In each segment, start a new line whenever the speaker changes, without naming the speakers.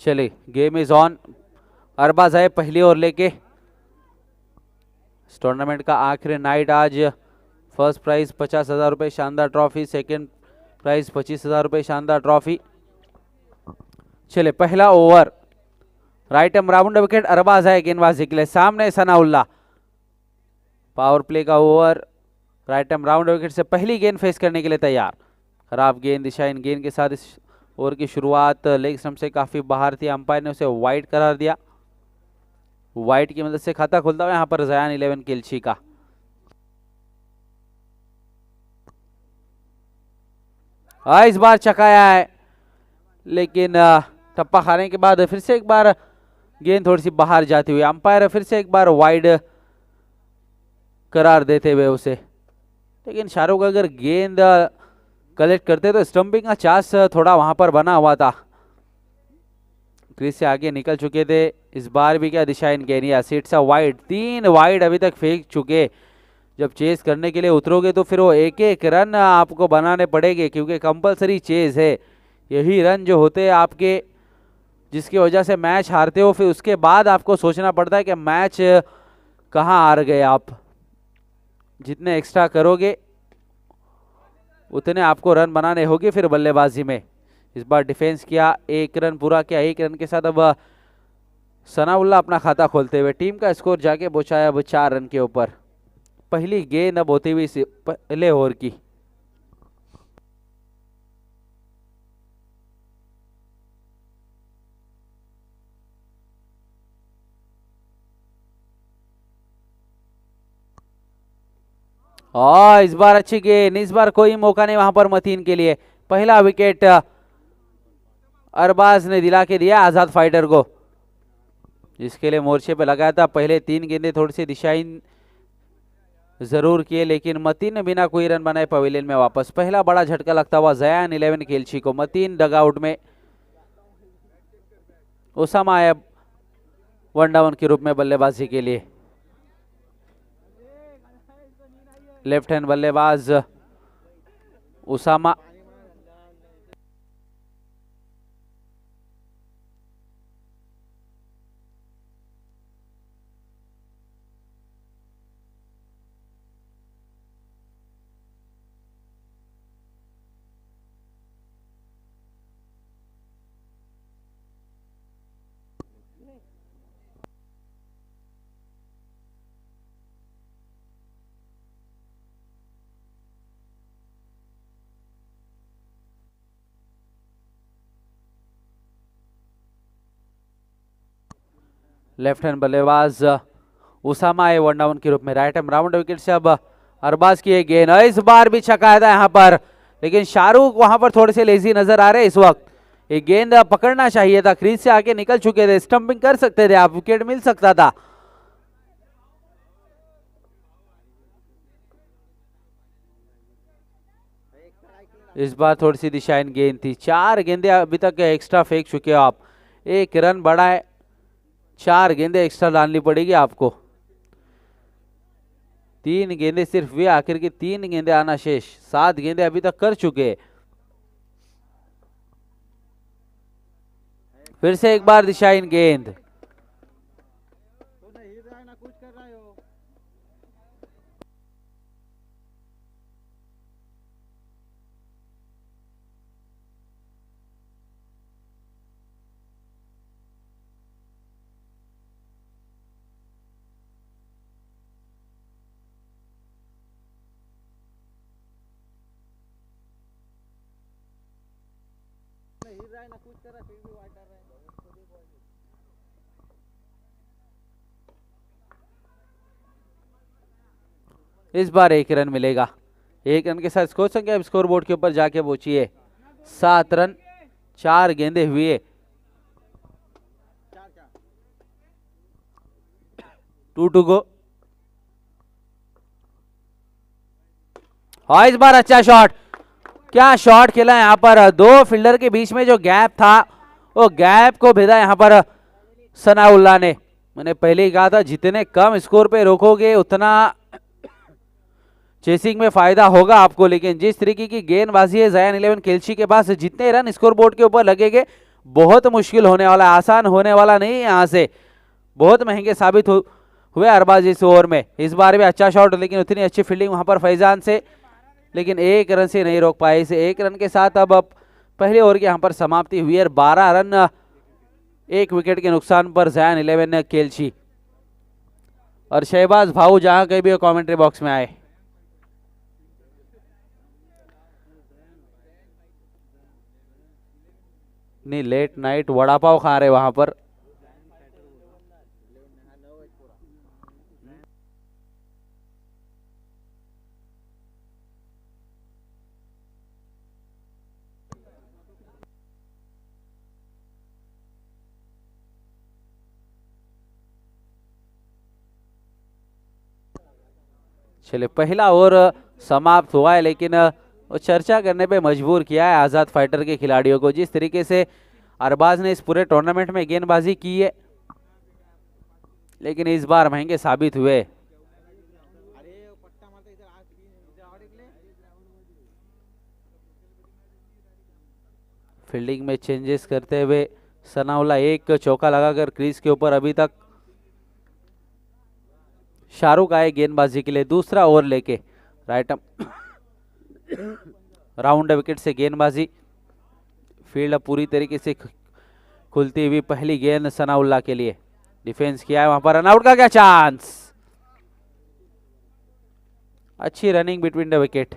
चलिए game is on. Arbaaz आए पहली ओवर लेके। इस टूर्नामेंट का आखिरी नाइट आज। फर्स्ट प्राइज 50,000 रुपये शानदार ट्रॉफी, सेकंड प्राइज 25,000 रुपये शानदार ट्रॉफी। चले पहला over, right arm round wicket, Arbaz है गेंदबाजी के लिए, सामने सनाउल्ला। पावर प्ले का over, right arm round wicket से पहली गेंद फेस करने के लिए तैयार। खराब गेंद, दिशा इन गेंद के साथ इस ओवर की शुरुआत लेग स्टंप से काफी बाहर थी, अंपायर ने उसे वाइड करार दिया। वाइड की मदद से खाता खुलता हुआ यहां पर जयान 11 किल्ची का। इस बार चकाया है, लेकिन टप्पा खाने के बाद फिर से एक बार गेंद थोड़ी सी बाहर जाती हुई, अंपायर फिर से एक बार वाइड करार देते हुए उसे। लेकिन शाहरुख अगर गेंद कलेक्ट करते तो स्टंपिंग का चांस थोड़ा वहां पर बना हुआ था। क्रीज से आगे निकल चुके थे। इस बार भी क्या दिशा इन गेनिया, सीट सा वाइड, 3 वाइड अभी तक फेंक चुके। जब चेस करने के लिए उतरोगे तो फिर वो एक एक रन आपको बनाने पड़ेंगे, क्योंकि कंपलसरी चेस है। यही रन जो होते हैं आपके, जिसकी वजह से मैच हारते हो, फिर उसके बाद आपको सोचना पड़ता है कि मैच कहां हार गए आप। जितने एक्स्ट्रा करोगे उतने आपको रन बनाने होंगे फिर बल्लेबाजी में। इस बार डिफेंस किया, 1 रन पूरा किया। 1 रन के साथ अब सनाउल्ला अपना खाता खोलते हुए टीम का स्कोर जाके पहुंचाया अब 4 रन के ऊपर। पहली गेंद अब होती हुई पहले ओवर की। इस बार अच्छी गेंद, इस बार कोई मौका नहीं वहां पर मतीन के लिए। पहला विकेट अरबाज ने दिला के दिया आजाद फाइटर को, जिसके लिए मोर्चे पे लगाया था। पहले 3 गेंदें थोड़ी सी दिशाहीन जरूर किए, लेकिन मतीन ने बिना कोई रन बनाए पवेलियन में वापस। पहला बड़ा झटका लगता हुआ जयान 11 खेलची को। मतीन डगआउट में, उसामा आया वन डाउन के रूप में बल्लेबाजी के लिए। लेफ्ट हैंड बल्लेबाज उसामा। लेफ्ट हैंड बल्लेबाज उसामा है वन डाउन के रूप में। राइट हैंड राउंड विकेट से अब अरबाज की एक गेंद, इस बार भी छकाया था यहां पर, लेकिन शाहरुख वहां पर थोड़े से लेजी नजर आ रहे हैं इस वक्त। एक गेंद पकड़ना चाहिए था, क्रीज से आगे निकल चुके थे, स्टंपिंग कर सकते थे आप, विकेट मिल सकता था। इस बार थोड़ी सी दिशाहीन गेंद थी। 4 गेंदें अभी तक एक्स्ट्रा फेंक चुके हो आप, 1 रन बढ़ा है, 4 गेंदें एक्स्ट्रा डालनी पड़ेगी आपको। 3 गेंदें सिर्फ वे, आखिर की 3 गेंदें आना शेष। 7 गेंदें अभी तक कर चुके। फिर से एक बार दिशाहीन गेंद। इस बार 1 रन मिलेगा। 1 रन के साथ स्कोर संख्या स्कोर बोर्ड के ऊपर जाके पहुंची है 7 रन, 4 गेंदे हुए। 2 टू गो। हाँ इस बार अच्छा शॉट, क्या शॉट खेला यहां पर। 2 फील्डर के बीच में जो गैप था, वो गैप को भेदा यहां पर सनाउल्ला ने। मैंने पहले ही कहा था जितने कम स्कोर पे रोकोगे उतना चेसिंग में फायदा होगा आपको, लेकिन जिस तरीके की गेंदबाजी है ज़ायन 11 केल्ची के पास, जितने रन स्कोरबोर्ड के ऊपर लगेंगे बहुत मुश्किल होने वाला, आसान होने वाला नहीं है। यहाँ से बहुत महंगे साबित हुए अरबाज इस ओवर में। इस बार भी अच्छा शॉट, लेकिन उतनी अच्छी फील्डिंग वहां पर फैजान से, लेकिन एक रन से नहीं रोक पाए इसे। एक रन के साथ अब पहले ओवर की यहाँ पर समाप्ति हुई है। 12 रन एक विकेट के नुकसान पर ज़ायन 11 केल्ची। और शहबाज भाऊ जहां कहीं भी कमेंट्री बॉक्स में आए। नहीं, लेट नाइट वड़ा पाव खा रहे वहां पर। चलिए, पहला ओवर समाप्त हुआ है, लेकिन वो चर्चा करने पे मजबूर किया है आज़ाद फाइटर के खिलाड़ियों को। जिस तरीके से अरबाज ने इस पूरे टूर्नामेंट में गेंदबाजी की है, लेकिन इस बार महंगे साबित हुए। फील्डिंग में चेंजेस करते हुए सनाउल्लाह एक चौका लगाकर क्रीज के ऊपर। अभी तक शाहरुख आए गेंदबाजी के लिए दूसरा ओवर लेके। राइट राउंड विकेट से गेंदबाजी, फील्ड पूरी तरीके से खुलती हुई। पहली गेंद सनाउल्लाह के लिए, डिफेंस किया है वहां पर। रनआउट का क्या चांस, अच्छी रनिंग बिटवीन द विकेट।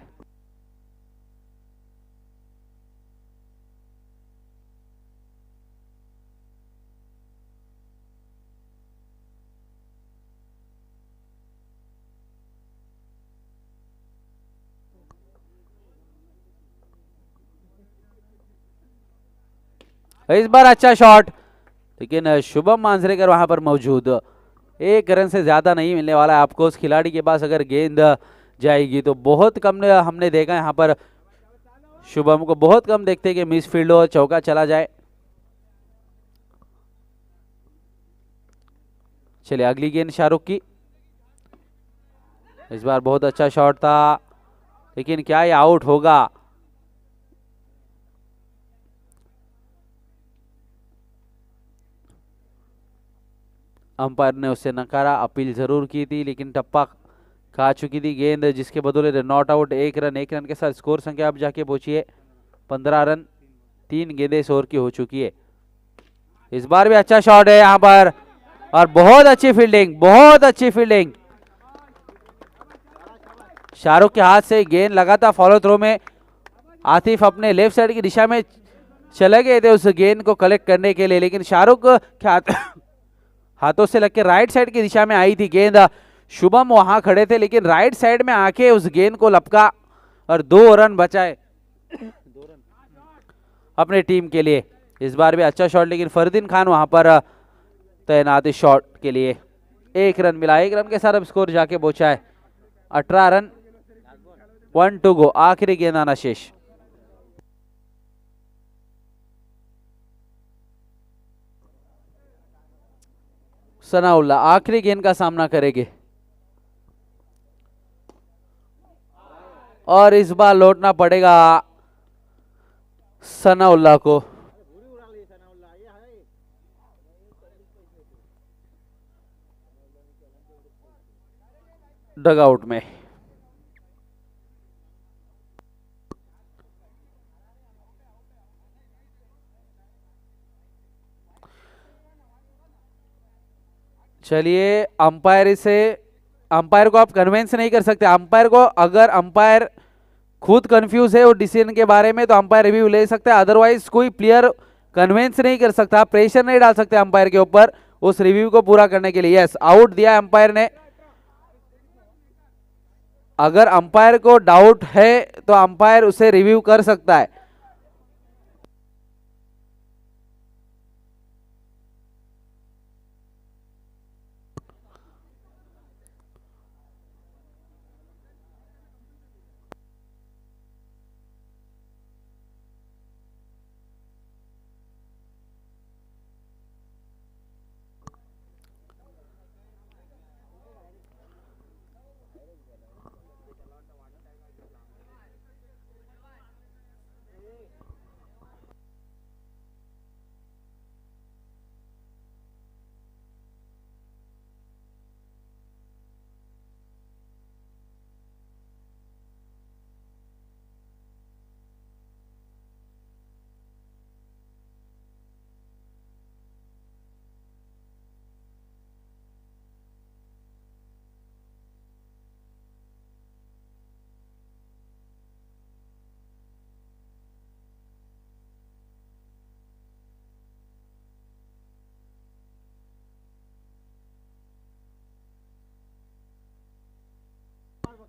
इस बार अच्छा शॉट, लेकिन शुभम मांजरेकर वहां पर मौजूद। एक रन से ज्यादा नहीं मिलने वाला है आपको उस खिलाड़ी के पास। अगर गेंद जाएगी तो बहुत कम हमने देखा यहाँ पर शुभम को बहुत कम देखते कि मिस फील्ड हो, चौका चला जाए। चलिए, अगली गेंद शाहरुख की। इस बार बहुत अच्छा शॉट था, लेकिन क्या ये आउट होगा? अंपायर ने उससे नकारा, अपील जरूर की थी, लेकिन टप्पा खा चुकी थी गेंद, जिसके बदले नॉट आउट। एक रन के साथ स्कोर संख्या अब जाके पहुंची है 15 रन। 3 गेंदें इस ओवर की हो चुकी है। इस बार भी अच्छा शॉट है यहां पर, और बहुत अच्छी फील्डिंग, बहुत अच्छी फील्डिंग। शाहरुख के हाथ से गेंद लगा था फॉलो थ्रो में। आतिफ अपने लेफ्ट साइड की दिशा में चले गए थे उस गेंद को कलेक्ट करने के लिए, लेकिन शाहरुख के हाथों से लग के राइट साइड की दिशा में आई थी गेंद। शुभम वहां खड़े थे, लेकिन राइट साइड में आके उस गेंद को लपका और 2 रन बचाए अपने टीम के लिए। इस बार भी अच्छा शॉट, लेकिन फरदीन खान वहां पर तैनात इस शॉट के लिए। 1 रन मिला, 1 रन के साथ अब स्कोर जाके पहुंचा है 18 रन। 1 to go, आखिरी गेंद आना शेष। सनाउल्लाह आखिरी गेंद का सामना करेंगे, और इस बार लौटना पड़ेगा सनाउल्लाह को। डगआउट में चलिए, अंपायर को आप कन्विंस नहीं कर सकते। अंपायर को, अगर अंपायर खुद कंफ्यूज है वो डिसीजन के बारे में, तो अंपायर रिव्यू ले सकता है। अदरवाइज कोई प्लेयर कन्विंस नहीं कर सकता, प्रेशर नहीं डाल सकते अंपायर के ऊपर उस रिव्यू को पूरा करने के लिए। यस, आउट दिया अंपायर ने। अगर अंपायर को डाउट है तो अंपायर उसे रिव्यू कर सकता है।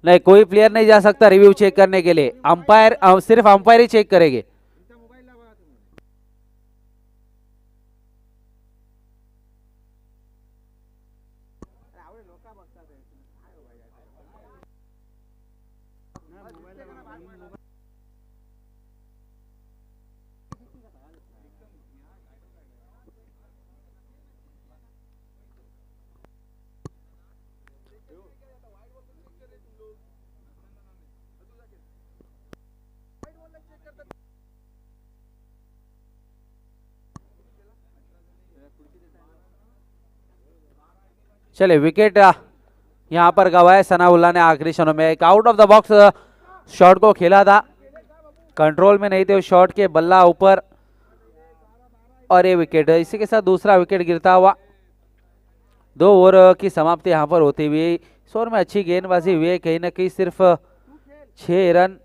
नहीं, कोई प्लेयर नहीं जा सकता रिव्यू चेक करने के लिए, अंपायर सिर्फ अंपायर ही चेक करेंगे। चले विकेट यहां पर गवाए सनाउल्लाह ने आखिरी क्षणों में। एक out of the box shot को खेला था, कंट्रोल में नहीं थे उस शॉट के, बल्ला ऊपर और ये विकेट। इसी के साथ दूसरा विकेट गिरता हुआ 2 ओवर की समाप्ति यहां पर होती हुई। इस ओवर में अच्छी गेंदबाजी हुई है, कहीं ना कहीं सिर्फ 6 रन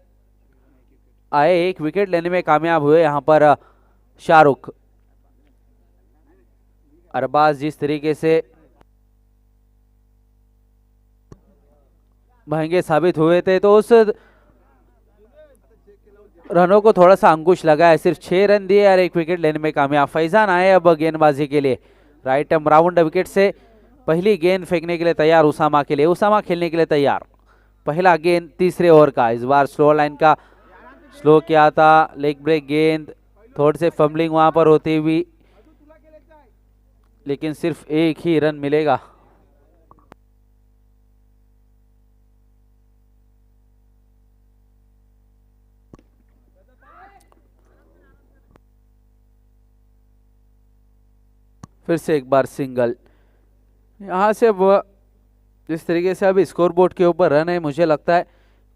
आए, 1 विकेट लेने में कामयाब हुए यहां पर शाहरुख। अरबाज जिस तरीके से महंगे साबित हुए थे तो उस रनों को थोड़ा सा अंकुश लगा है, सिर्फ 6 रन दिए और 1 विकेट लेने में कामयाब। फैजान आए अब गेंदबाजी के लिए, राइट आर्म राउंड विकेट से पहली गेंद फेंकने के लिए तैयार उसामा के लिए, उसामा खेलने के लिए तैयार। पहला गेंद तीसरे ओवर का, इस बार स्लो लाइन का स्लो किया था, लेग ब्रेक गेंद, थोड़ी से फंबलिंग वहां पर होती हुई, लेकिन सिर्फ 1 ही रन मिलेगा। फिर से एक बार सिंगल, यहाँ से वो जिस तरीके से अभी स्कोर बोर्ड के ऊपर रन है, मुझे लगता है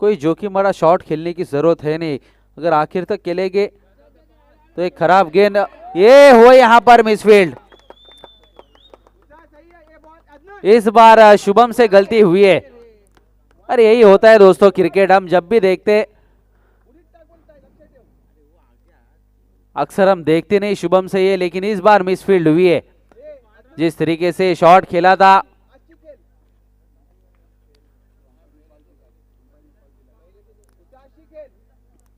कोई जोखिम भरा शॉट खेलने की जरूरत है नहीं। अगर आखिर तक खेलेंगे तो एक खराब गेंद, ये हो यहाँ पर मिसफील्ड। इस बार शुभम से गलती हुई है। अरे यही होता है दोस्तों क्रिकेट, हम जब भी देखते, अक्सर हम देखते नहीं शुभम से ये, लेकिन इस बार मिसफील्ड हुई है। जिस तरीके से शॉट खेला था,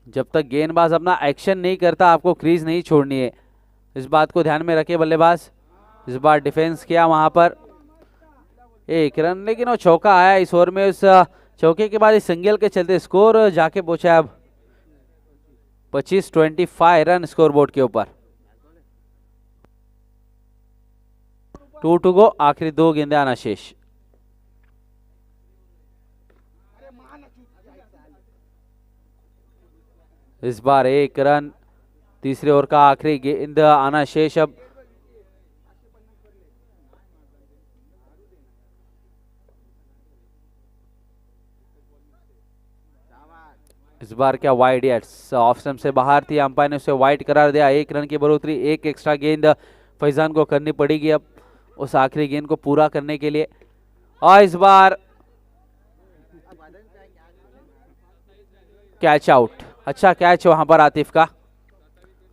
जब तक गेंदबाज अपना एक्शन नहीं करता आपको क्रीज नहीं छोड़नी है, इस बात को ध्यान में रखे बल्लेबाज। इस बार डिफेंस किया वहां पर, 1 रन, लेकिन वो चौका आया इस ओवर में। उस चौके के बाद इस सिंगल के चलते स्कोर जाके पहुंचा अब 25-25 रन स्कोर बोर्ड के ऊपर। 2 टू गो, आखिरी 2 गेंदें आना शेष। इस बार 1 रन, तीसरे ओवर का आखिरी गेंद आना शेष। अब इस बार क्या वाइड, यस ऑफ स्टंप से बाहर थी, अंपायर ने उसे वाइड करार दिया। 1 रन की बढ़ोतरी, 1 एक्स्ट्रा गेंद फैजान को करनी पड़ेगी अब उस आखिरी गेंद को पूरा करने के लिए। और इस बार कैच आउट, अच्छा कैच वहां पर आतिफ का,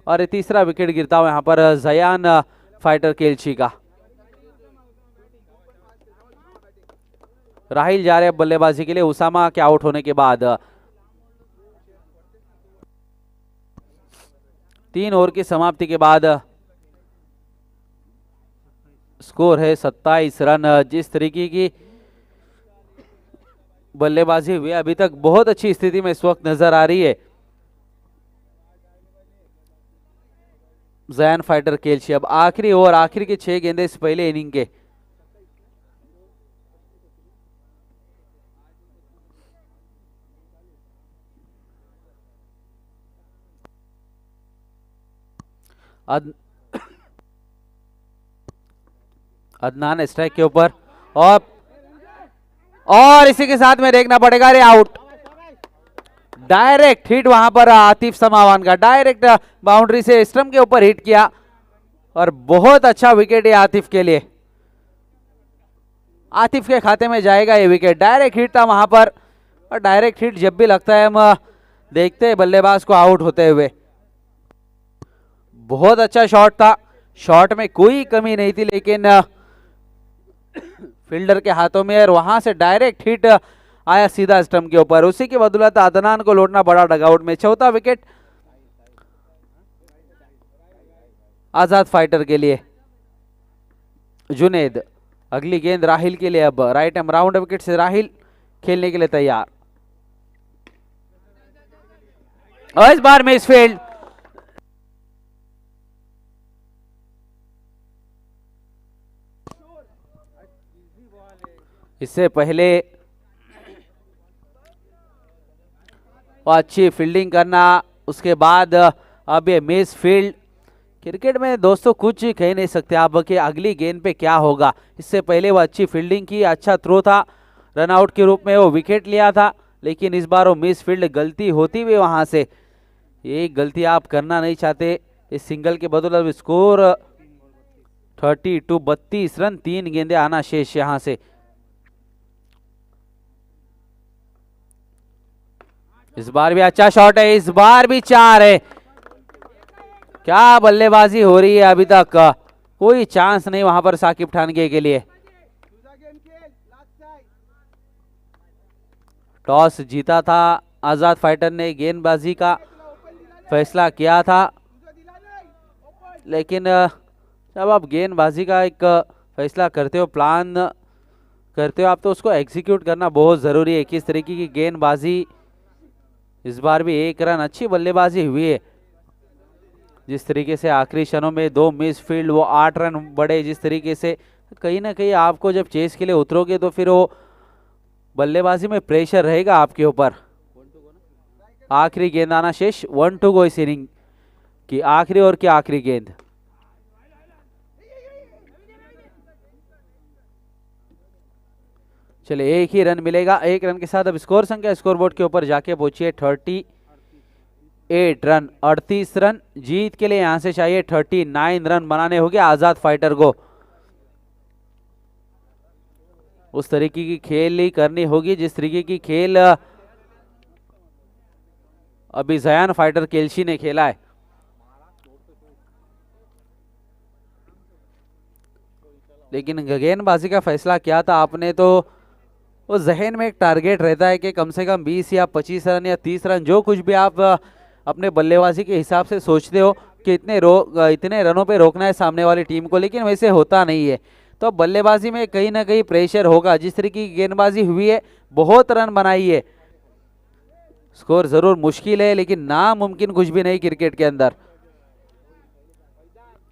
और तीसरा विकेट गिरता हुआ यहां पर जयान फाइटर केलची का। राहिल जा रहे बल्लेबाजी के लिए उसामा के आउट होने के बाद। 3 ओवर की समाप्ति के बाद स्कोर है 27 रन। जिस तरीके की बल्लेबाजी हुई अभी तक, बहुत अच्छी स्थिति में इस वक्त नजर आ रही है जयान फाइटर केलची। अब आखिरी ओवर, आखिरी के 6 गेंदे इस पहले इनिंग के। अदनान स्ट्राइक के ऊपर, और इसी के साथ में देखना पड़ेगा, रे आउट। डायरेक्ट हिट वहां पर आतिफ समावान का, डायरेक्ट बाउंड्री से स्टंप के ऊपर हिट किया, और बहुत अच्छा विकेट है आतिफ के लिए। आतिफ के खाते में जाएगा ये विकेट। डायरेक्ट हिट था वहां पर, और डायरेक्ट हिट जब भी लगता है हम देखते हैं बल्लेबाज को आउट होते हुए। बहुत अच्छा शॉट था, शॉट में कोई कमी नहीं थी, लेकिन फील्डर के हाथों में, और वहां से डायरेक्ट हिट आया सीधा स्टंप के ऊपर। उसी की बदौलत अदनान को लौटना पड़ा डगआउट में। चौथा विकेट आजाद फाइटर के लिए। जुनेद, अगली गेंद राहिल के लिए। अब राइट एम राउंड विकेट से राहिल खेलने के लिए तैयार। और इस बार मिस फील्ड। इससे पहले वो अच्छी फील्डिंग करना, उसके बाद अब ये मिस फील्ड। क्रिकेट में दोस्तों कुछ कह नहीं सकते आप कि अगली गेंद पे क्या होगा। इससे पहले वो अच्छी फील्डिंग की, अच्छा थ्रो था, रनआउट के रूप में वो विकेट लिया था, लेकिन इस बार वो मिस फील्ड। गलती होती हुई वहां से, ये गलती आप करना नहीं चाहते। इस सिंगल के बदौलत स्कोर 32 रन, 3 गेंदे आना शेष यहां से। इस बार भी अच्छा शॉट है, इस बार भी 4 है। क्या बल्लेबाजी हो रही है, अभी तक कोई चांस नहीं वहां पर साकिब ठानगे के लिए। टॉस जीता था आजाद फाइटर ने, गेंदबाजी का फैसला किया था, लेकिन जब आप गेंदबाजी का एक फैसला करते हो, प्लान करते हो आप, तो उसको एग्जीक्यूट करना बहुत जरूरी है। किस तरीके की गेंदबाजी, इस बार भी 1 रन, अच्छी बल्लेबाजी हुई है। जिस तरीके से आखिरी क्षणों में 2 मिस फील्ड, वो 8 रन बढ़े। जिस तरीके से कहीं ना कहीं आपको जब चेस के लिए उतरोगे तो फिर वो बल्लेबाजी में प्रेशर रहेगा आपके ऊपर। आखिरी गेंद आना शेष, 1 टू गो इस इनिंग की आखिरी ओवर की आखिरी गेंद। चलिए, 1 ही रन मिलेगा। 1 रन के साथ अब स्कोर संख्या स्कोरबोर्ड के ऊपर जाके पहुंची है 38 रन, 38 रन। जीत के लिए यहां से चाहिए 39 रन बनाने होंगे आजाद फाइटर को। उस तरीके की खेल ही करनी होगी जिस तरीके की खेल अभी जयान फाइटर केल्शी ने खेला है। लेकिन गेंदबाजी का फैसला किया था आपने, तो वो जहन में एक टारगेट रहता है कि कम से कम 20 या 25 रन या 30 रन, जो कुछ भी आप अपने बल्लेबाजी के हिसाब से सोचते हो कि इतने रनों पे रोकना है सामने वाली टीम को, लेकिन वैसे होता नहीं है। तो बल्लेबाजी में कहीं ना कहीं प्रेशर होगा। जिस तरीके की गेंदबाजी हुई है, बहुत रन बनाई है। स्कोर जरूर मुश्किल है, लेकिन नामुमकिन कुछ भी नहीं क्रिकेट के अंदर।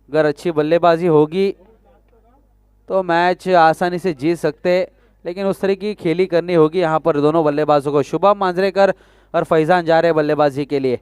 अगर अच्छी बल्लेबाजी होगी तो मैच आसानी से जीत सकते, लेकिन उस तरीके की खेली करनी होगी यहाँ पर दोनों बल्लेबाजों को। शुभम मांजरेकर और फैजान जा रहे बल्लेबाजी के लिए।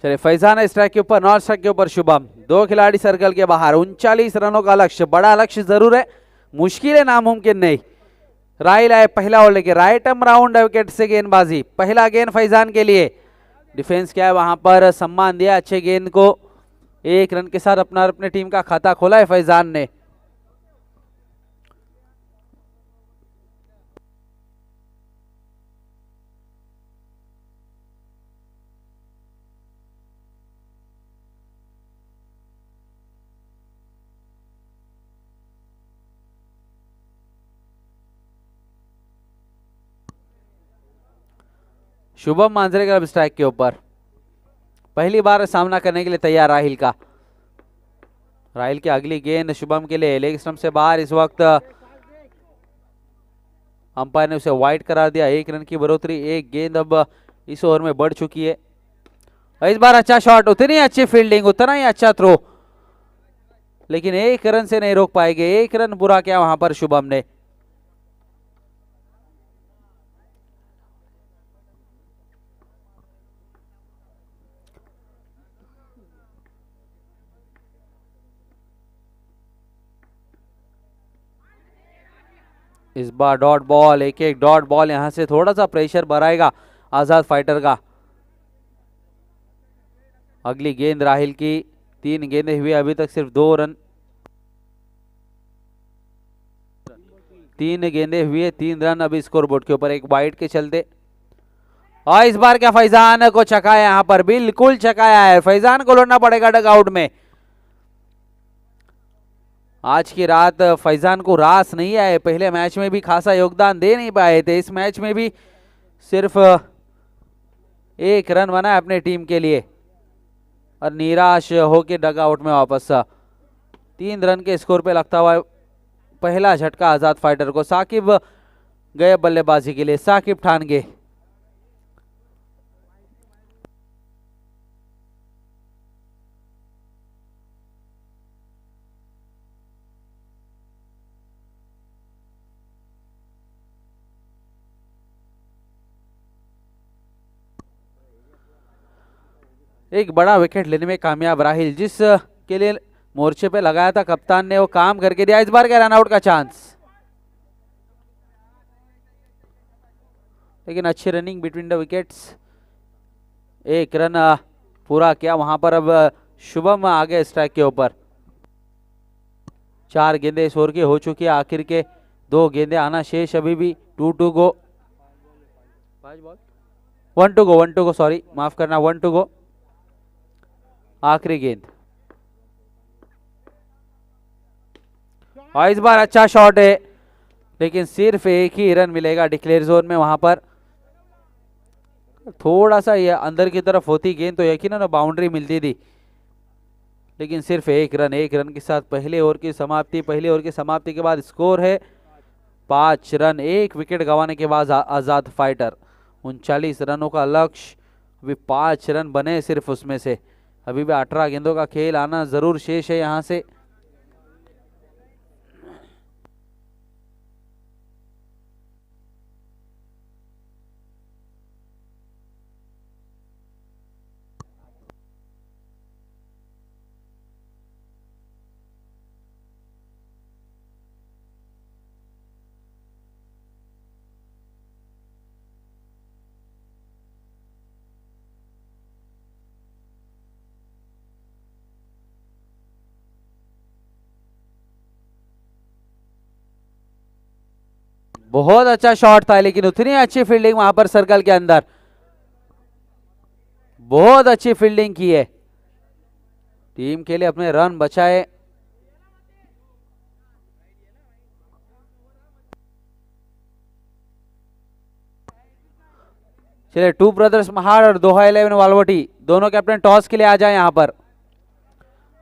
चलिए, फैजान स्ट्राइक के ऊपर, नॉन स्ट्राइक के ऊपर शुभम। 2 खिलाड़ी सर्कल के बाहर। 39 रनों का लक्ष्य, बड़ा लक्ष्य जरूर है, मुश्किल है, नामुमकिन नहीं। राहिल आए पहला ओवर लेके, राइट एम राउंड विकेट से गेंदबाजी। पहला गेंद फैजान के लिए। डिफेंस क्या है वहां पर, सम्मान दिया अच्छे गेंद को। 1 रन के साथ अपने टीम का खाता खोला है फैजान ने। शुभम मांजरेकर स्ट्राइक के ऊपर, पहली बार सामना करने के लिए तैयार राहिल का। राहिल की अगली गेंद शुभम के लिए, लेग स्टंप से बाहर। इस वक्त अंपायर ने उसे वाइड करार दिया। 1 रन की बढ़ोतरी, 1 गेंद अब इस ओवर में बढ़ चुकी है। इस बार अच्छा शॉट, उतनी अच्छी फील्डिंग, उतना ही अच्छा थ्रो, लेकिन 1 रन से नहीं रोक पाएंगे। 1 रन बुरा किया वहां पर शुभम ने। इस बार डॉट बॉल, एक डॉट बॉल, यहां से थोड़ा सा प्रेशर बढ़ाएगा आजाद फाइटर का। अगली गेंद राहिल की, 3 गेंदें हुई अभी तक, सिर्फ 2 रन। 3 गेंदें हुई, 3 रन अभी स्कोर बोर्ड के ऊपर, एक वाइड के चलते। और इस बार क्या फैजान को चकाया, यहां पर बिल्कुल चकाया है। फैजान को लौटना पड़ेगा डग आउट में। आज की रात फैजान को रास नहीं आए, पहले मैच में भी खासा योगदान दे नहीं पाए थे, इस मैच में भी सिर्फ 1 रन बना अपने टीम के लिए और निराश होकर डग आउट में वापस। 3 रन के स्कोर पे लगता हुआ पहला झटका आजाद फाइटर को। साकिब गए बल्लेबाजी के लिए, साकिब ठानगे। एक बड़ा विकेट लेने में कामयाब राहिल, जिस के लिए मोर्चे पे लगाया था कप्तान ने, वो काम करके दिया। इस बार क्या रन आउट का चांस, लेकिन अच्छी running between the wickets. 1 run पूरा किया वहां पर। अब शुभम आगे स्ट्राइक के ऊपर। 4 गेंदें इस ओवर की हो चुकी है, आखिर के 2 गेंदें आना शेष अभी भी। 2 to go, 1 to go, 1 to go, sorry माफ करना, 1 टू गो। आखिरी गेंद, और इस बार अच्छा शॉट है, लेकिन सिर्फ 1 ही रन मिलेगा डिक्लेयर जोन में। वहां पर थोड़ा सा ये अंदर की तरफ होती गेंद तो यकीनन बाउंड्री मिलती थी, लेकिन सिर्फ 1 रन। 1 रन के साथ पहले ओवर की समाप्ति। पहले ओवर की समाप्ति के बाद स्कोर है 5 रन। 1 विकेट गंवाने के बाद आजाद फाइटर 39 रनों का लक्ष्य, अभी 5 रन बने सिर्फ उसमें से। अभी भी 18 गेंदों का खेल आना जरूर शेष है यहां से। बहुत अच्छा शॉट था, लेकिन उतनी अच्छी फील्डिंग वहां पर सर्कल के अंदर, बहुत अच्छी फील्डिंग की है। टीम के लिए अपने रन बचाए। चलिए, 2 ब्रदर्स महाड़ और दोहा 11 वालवटी दोनों कैप्टन टॉस के लिए आ जाए यहां पर।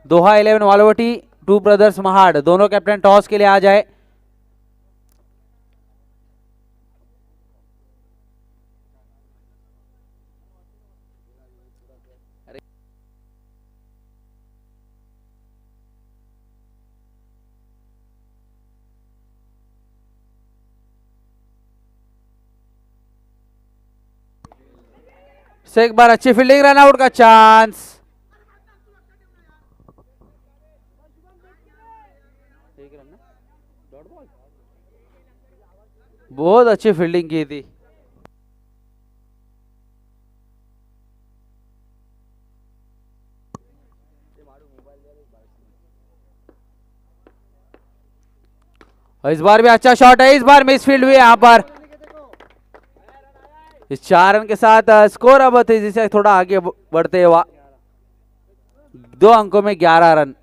दोहा 11 वालवटी, 2 ब्रदर्स महाड़ दोनों कैप्टन टॉस के लिए आ जाए। से एक बार अच्छी फील्डिंग, रन आउट का चांस। बहुत अच्छी फील्डिंग की थी। और इस बार भी अच्छा शॉट है, इस बार मिस फील्ड हुई यहां पर। इस 4 रन के साथ स्कोर अब तेजी से थोड़ा आगे बढ़ते हुआ 2 अंकों में 11 रन।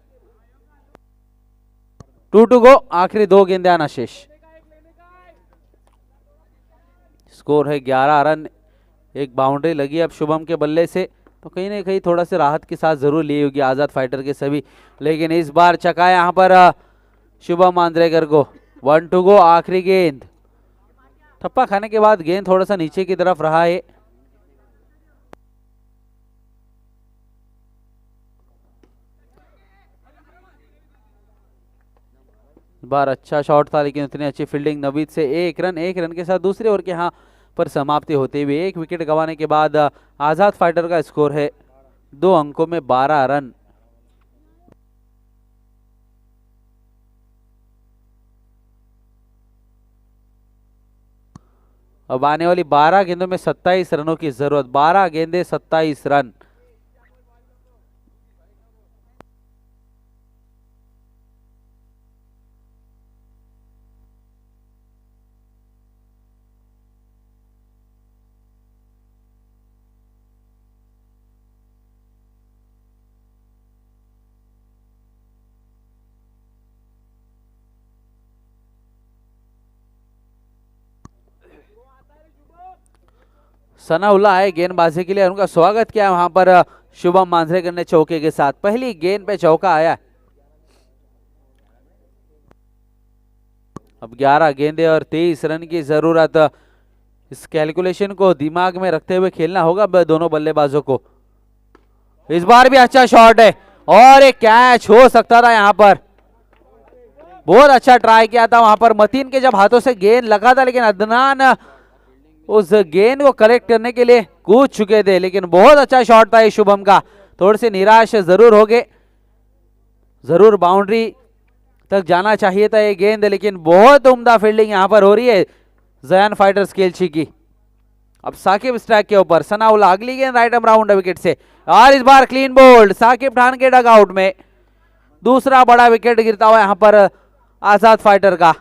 2 टू गो, आखिरी 2 गेंदें आना शेष। स्कोर है 11 रन। एक बाउंड्री लगी अब शुभम के बल्ले से, तो कहीं ना कहीं थोड़ा सा राहत के साथ जरूर ली होगी आजाद फाइटर के सभी, लेकिन इस बार चकाया यहां पर शुभम मांद्रेकर को। 1 टू गो, आखिरी गेंद। ठप्पा खाने के बाद गेंद थोड़ा सा नीचे की तरफ रहा है। बार अच्छा शॉट था लेकिन उतनी अच्छी फील्डिंग नवीद से। एक रन के साथ दूसरे ओवर के यहाँ पर समाप्ति होते हुए 1 विकेट गंवाने के बाद आजाद फाइटर का स्कोर है 2 अंकों में 12 रन। अब आने वाली 12 गेंदों में 27 रनों की जरूरत। 12 गेंदे 27 रन। सनाउल्लाह आए गेंदबाजी के लिए, उनका स्वागत किया वहां पर शुभम मांजरेकर ने चौके के साथ। पहली गेंद पे चौका आया। अब 11 गेंदे और 23 रन की जरूरत। इस कैलकुलेशन को दिमाग में रखते हुए खेलना होगा दोनों बल्लेबाजों को। इस बार भी अच्छा शॉट है और एक कैच हो सकता था यहां पर। बहुत अच्छा ट्राई किया था वहां पर मतीन के, जब हाथों से गेंद लगा था, लेकिन अदनान उस गेंद को कलेक्ट करने के लिए कूद चुके थे। लेकिन बहुत अच्छा शॉट था ये शुभम का। थोड़े से निराश जरूर हो गए, जरूर बाउंड्री तक जाना चाहिए था ये गेंद, लेकिन बहुत उम्दा फील्डिंग यहां पर हो रही है जयान फाइटर्स खेलची की। अब साकिब स्ट्राइक के ऊपर, सनाउल्लाह अगली गेंद राइट आर्म राउंड विकेट से, और इस बार क्लीन बोल्ड। साकिब खान के डग आउट में दूसरा बड़ा विकेट गिरता हुआ यहां पर आजाद फाइटर का।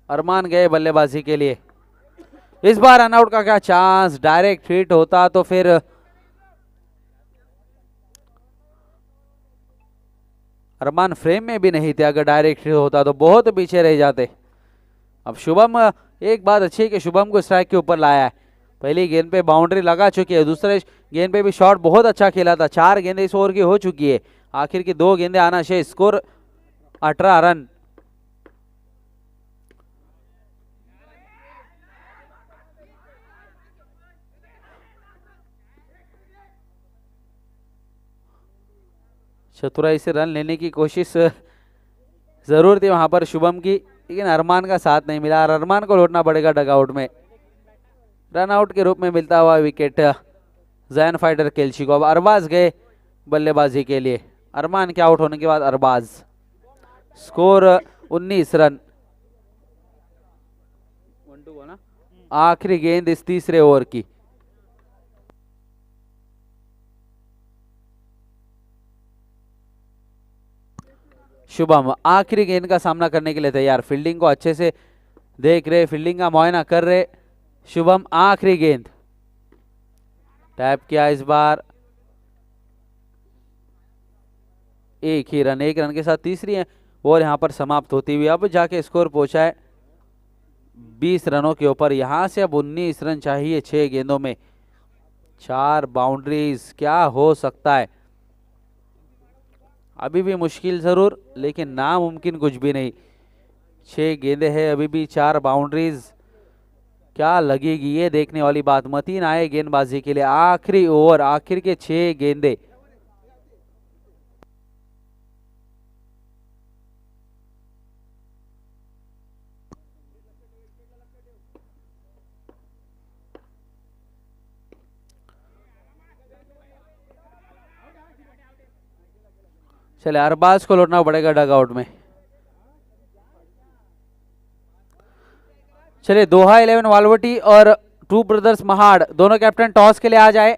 अरमान गए बल्लेबाजी के लिए। इस बार रनआउट का क्या चांस, डायरेक्ट हिट होता तो फिर अरमान फ्रेम में भी नहीं थे। अगर डायरेक्ट हिट होता तो बहुत पीछे रह जाते। अब शुभम, एक बात अच्छी है कि शुभम को स्ट्राइक के ऊपर लाया है। पहली गेंद पे बाउंड्री लगा चुकी है, दूसरे गेंद पे भी शॉट बहुत अच्छा खेला था। 4 गेंदें इस ओवर की हो चुकी है, आखिर की 2 गेंदें आना शेष। Score 18 run. चतुराई से रन लेने की कोशिश जरूर थी वहां पर शुभम की, लेकिन अरमान का साथ नहीं मिला और अरमान को लौटना पड़ेगा डगआउट में। रन आउट के रूप में मिलता हुआ विकेट जैन फाइटर खेलची को। अब अरबाज गए बल्लेबाजी के लिए। अरमान के आउट होने के बाद अरबाज। Score 19 run. आखिरी गेंद इस तीसरे ओवर की। शुभम आखिरी गेंद का सामना करने के लिए तैयार। फील्डिंग को अच्छे से देख रहे, फील्डिंग का मुआयना कर रहे शुभम। आखिरी गेंद टैप किया इस बार। एक ही रन, 1 रन के साथ तीसरी है और यहां पर समाप्त होती हुई अब जाके स्कोर पहुंचा है 20 रनों के ऊपर। यहां से अब 19 रन चाहिए 6 गेंदों में। 4 बाउंड्रीज, क्या हो सकता है? अभी भी मुश्किल जरूर, लेकिन नामुमकिन कुछ भी नहीं। 6 गेंदे हैं अभी भी, 4 बाउंड्रीज, क्या लगेगी ये देखने वाली बात। मतीन आए गेंदबाजी के लिए। आखिरी ओवर, आखिर के 6 गेंदे। चले अरबाज को लौटना पड़ेगा डगआउट में। चलिए दोहा 11 वालवटी और टू ब्रदर्स महाड़ दोनों कैप्टन टॉस के लिए आ जाए।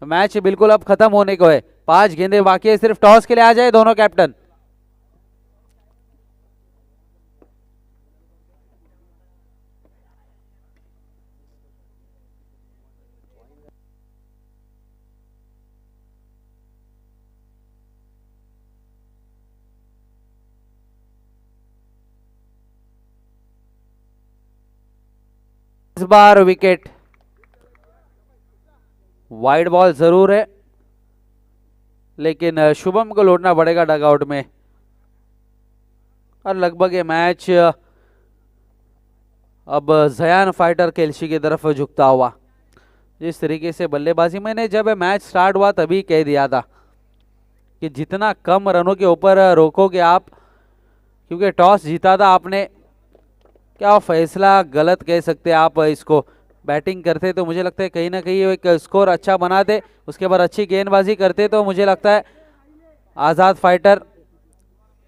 मैच बिल्कुल अब खत्म होने को है। 5 गेंदे बाकी है, सिर्फ टॉस के लिए आ जाए दोनों कैप्टन। इस बार विकेट, वाइड बॉल जरूर है, लेकिन शुभम को लौटना पड़ेगा डगआउट में। और लगभग ये मैच अब जयान फाइटर केल्शी की तरफ झुकता हुआ। जिस तरीके से बल्लेबाजी, मैंने जब मैच स्टार्ट हुआ तभी कह दिया था कि जितना कम रनों के ऊपर रोकोगे आप, क्योंकि टॉस जीता था आपने, क्या फैसला गलत कह सकते आप इसको। बैटिंग करते तो मुझे लगता है कहीं ना कहीं एक स्कोर अच्छा बनाते, उसके बाद अच्छी गेंदबाजी करते तो मुझे लगता है आज़ाद फाइटर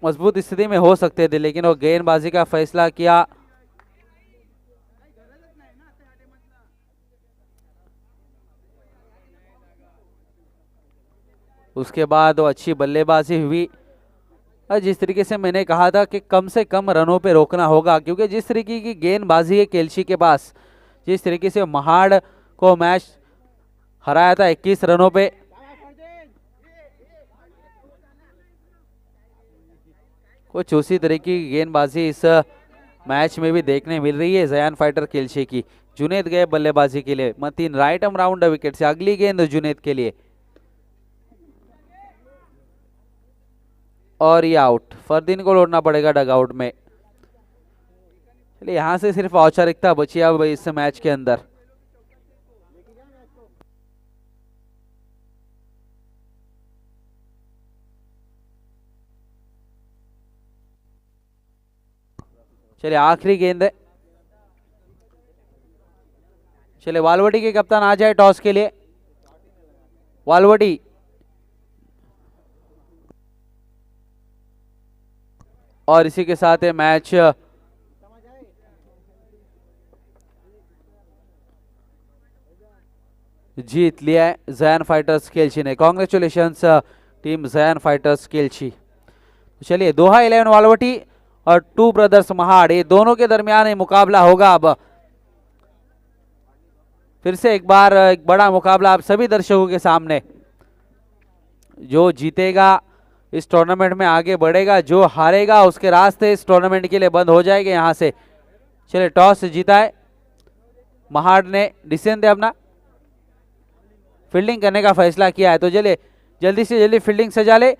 मजबूत स्थिति में हो सकते थे, लेकिन वो गेंदबाजी का फैसला किया। उसके बाद वो अच्छी बल्लेबाजी हुई। और जिस तरीके से मैंने कहा था कि कम से कम रनों पे रोकना होगा, क्योंकि जिस तरीके की गेंदबाजी है केल्शी के पास, जिस तरीके से महाड़ को मैच हराया था 21 रनों पे, कुछ उसी तरीके की गेंदबाजी इस मैच में भी देखने मिल रही है जयान फाइटर केल्शी की। जुनेद गए बल्लेबाजी के लिए, Mateen right arm round wicket से, अगली गेंद जुनेद के लिए और ये आउट। फरदीन को लौटना पड़ेगा डगआउट में। चलिए यहां से सिर्फ औपचारिकता बची अब इस मैच के अंदर। चलिए आखिरी गेंद है। चलिए वालवटी के कप्तान आ जाए टॉस के लिए। वालवटी और इसी के साथ मैच जीत लिया है जयान फाइटर्स केल्शी ने। Congratulations team Jayan fighters Kelshi. चलिए दोहा 11 वालवटी और टू ब्रदर्स महाड़, ये दोनों के दरमियान ये मुकाबला होगा। अब फिर से एक बार एक बड़ा मुकाबला आप सभी दर्शकों के सामने। जो जीतेगा इस टूर्नामेंट में आगे बढ़ेगा, जो हारेगा उसके रास्ते इस टूर्नामेंट के लिए बंद हो जाएंगे यहां से। चलिए टॉस जीता है महाड़ ने, डिसीजन दे अपना, फील्डिंग करने का फैसला किया है। तो चलिए जल्दी से जल्दी फील्डिंग सजा ले।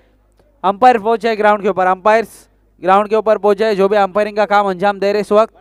अंपायर पहुंच जाए ग्राउंड के ऊपर, अंपायर्स ग्राउंड के ऊपर पहुंच जाए, जो भी अंपायरिंग का काम अंजाम दे रहे इस वक्त।